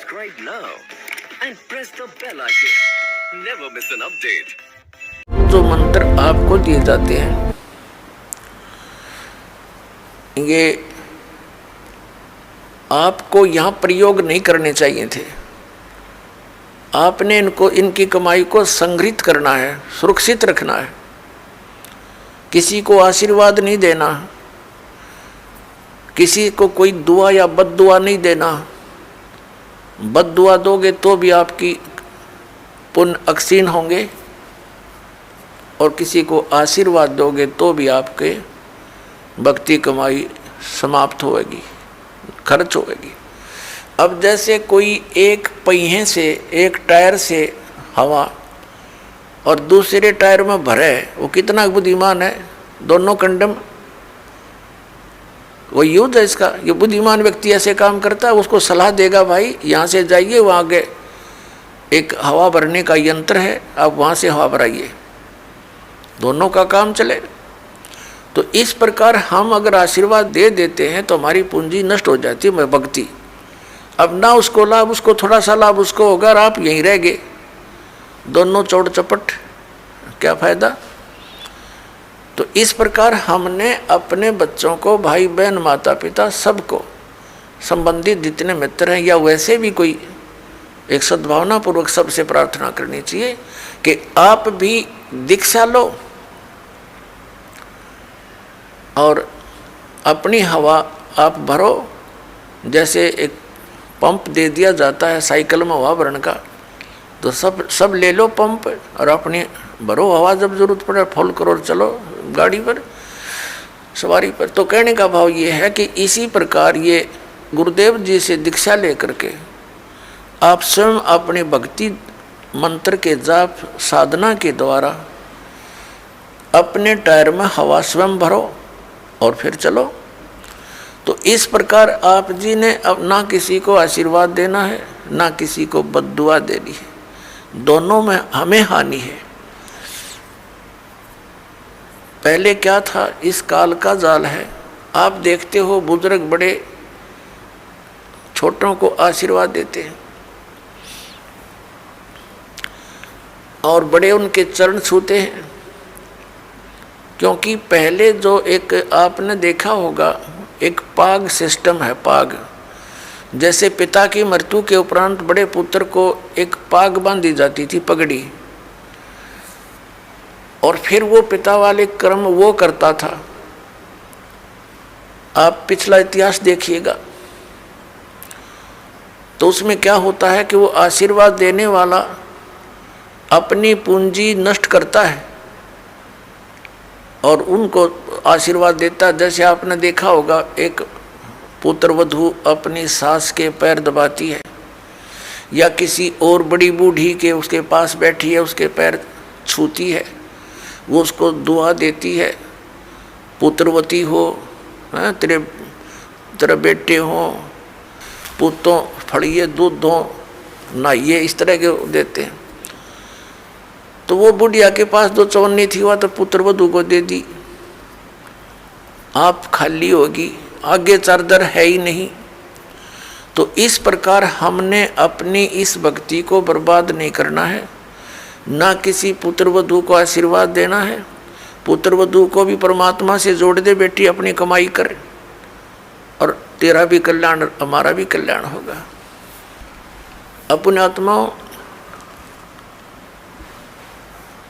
Subscribe now and press the bell icon. Never miss an update. जो मंत्र आपको दिए जाते हैं ये आपको यहाँ प्रयोग नहीं करने चाहिए थे। आपने इनकी कमाई को संग्रहित करना है, सुरक्षित रखना है। किसी को आशीर्वाद नहीं देना, किसी को कोई दुआ या बद्दुआ नहीं देना। बद्दुआ दोगे तो भी आपकी पुण्य अक्षीण होंगे और किसी को आशीर्वाद दोगे तो भी आपके भक्ति कमाई समाप्त होगी, खर्च होगी। अब जैसे कोई एक पहिए से, एक टायर से हवा और दूसरे टायर में भरे, वो कितना बुद्धिमान है। दोनों कंडम वो युद्ध है इसका। ये बुद्धिमान व्यक्ति ऐसे काम करता है, उसको सलाह देगा भाई यहाँ से जाइए, वहाँ आगे एक हवा भरने का यंत्र है, आप वहाँ से हवा भराइए, दोनों का काम चले। तो इस प्रकार हम अगर आशीर्वाद दे देते हैं तो हमारी पूंजी नष्ट हो जाती है, भक्ति। अब ना उसको लाभ, उसको थोड़ा सा लाभ उसको होगा और आप यहीं रह गए, दोनों चौड़ चपट, क्या फायदा। तो इस प्रकार हमने अपने बच्चों को, भाई बहन, माता पिता, सबको, संबंधित जितने मित्र हैं या वैसे भी कोई, एक सद्भावना पूर्वक सबसे प्रार्थना करनी चाहिए कि आप भी दीक्षा लो और अपनी हवा आप भरो। जैसे एक पंप दे दिया जाता है साइकिल में हवा भरने का, तो सब ले लो पंप और अपनी भरो हवा, जब जरूरत पड़े फुल करो और चलो गाड़ी पर, सवारी पर। तो कहने का भाव ये है कि इसी प्रकार ये गुरुदेव जी से दीक्षा लेकर के आप स्वयं अपनी भक्ति मंत्र के जाप साधना के द्वारा अपने टायर में हवा स्वयं भरो और फिर चलो। तो इस प्रकार आप जी ने अब ना किसी को आशीर्वाद देना है, ना किसी को बद्दुआ देनी है, दोनों में हमें हानि है। पहले क्या था, इस काल का जाल है। आप देखते हो बुजुर्ग बड़े छोटों को आशीर्वाद देते हैं और बड़े उनके चरण छूते हैं, क्योंकि पहले जो एक आपने देखा होगा एक पाग सिस्टम है। पाग जैसे पिता की मृत्यु के उपरांत बड़े पुत्र को एक पाग बांधी जाती थी, पगड़ी, और फिर वो पिता वाले कर्म वो करता था। आप पिछला इतिहास देखिएगा तो उसमें क्या होता है कि वो आशीर्वाद देने वाला अपनी पूंजी नष्ट करता है और उनको आशीर्वाद देता है। जैसे आपने देखा होगा एक पुत्र वधू अपनी सास के पैर दबाती है या किसी और बड़ी बूढ़ी के उसके पास बैठी है उसके पैर छूती है, वो उसको दुआ देती है, पुत्रवती हो, तेरे बेटे हो, पुतों फड़िए, दूध दो, नहाइए, इस तरह के देते हैं। तो वो बुढ़िया के पास दो चवन्नी थी, हुआ तो पुत्र वधू को दे दी, आप खाली होगी, आगे चारदर है ही नहीं। तो इस प्रकार हमने अपनी इस भक्ति को बर्बाद नहीं करना है, ना किसी पुत्र वधू को आशीर्वाद देना है। पुत्र वधू को भी परमात्मा से जोड़ दे, बेटी अपनी कमाई कर और तेरा भी कल्याण, हमारा भी कल्याण होगा। अपने आत्माओं,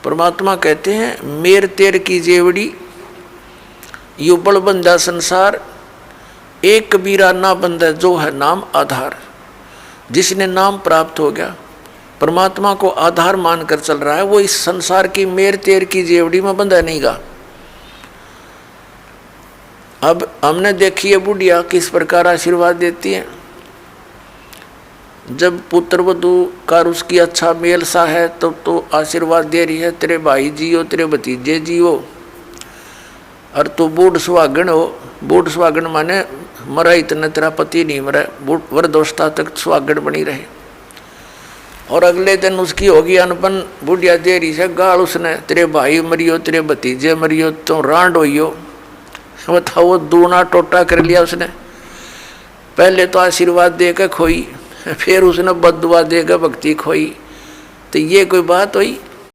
परमात्मा कहते हैं मेर तेर की जेवड़ी युबड़ बंदा संसार, एक कबीरा ना बंदा जो है नाम आधार। जिसने नाम प्राप्त हो गया, परमात्मा को आधार मानकर चल रहा है, वो इस संसार की मेर तेर की जेवड़ी में बंधा नहीं गा। अब हमने देखी है बुढ़िया किस प्रकार आशीर्वाद देती है। जब पुत्र वधू का उसकी अच्छा मेल सा है तो आशीर्वाद दे रही है, तेरे भाई जियो, तेरे भतीजे जियो, और तू बूढ़ सुहागन हो। बूढ़ सुहागन माने मरा इतना तेरा पति नहीं मरा, वृद्धावस्था तक सुहागन बनी रहे। और अगले दिन उसकी होगी अनपन, बुढ़िया दे रही से गाल उसने, तेरे भाई मरियो, तेरे भतीजे मरियो, तो रांड होइयो। बताओ, वो दूना टोटा कर लिया उसने। पहले तो आशीर्वाद दे के खोई, फिर उसने बद्दुआ देगा भक्ति खोई। तो ये कोई बात हुई?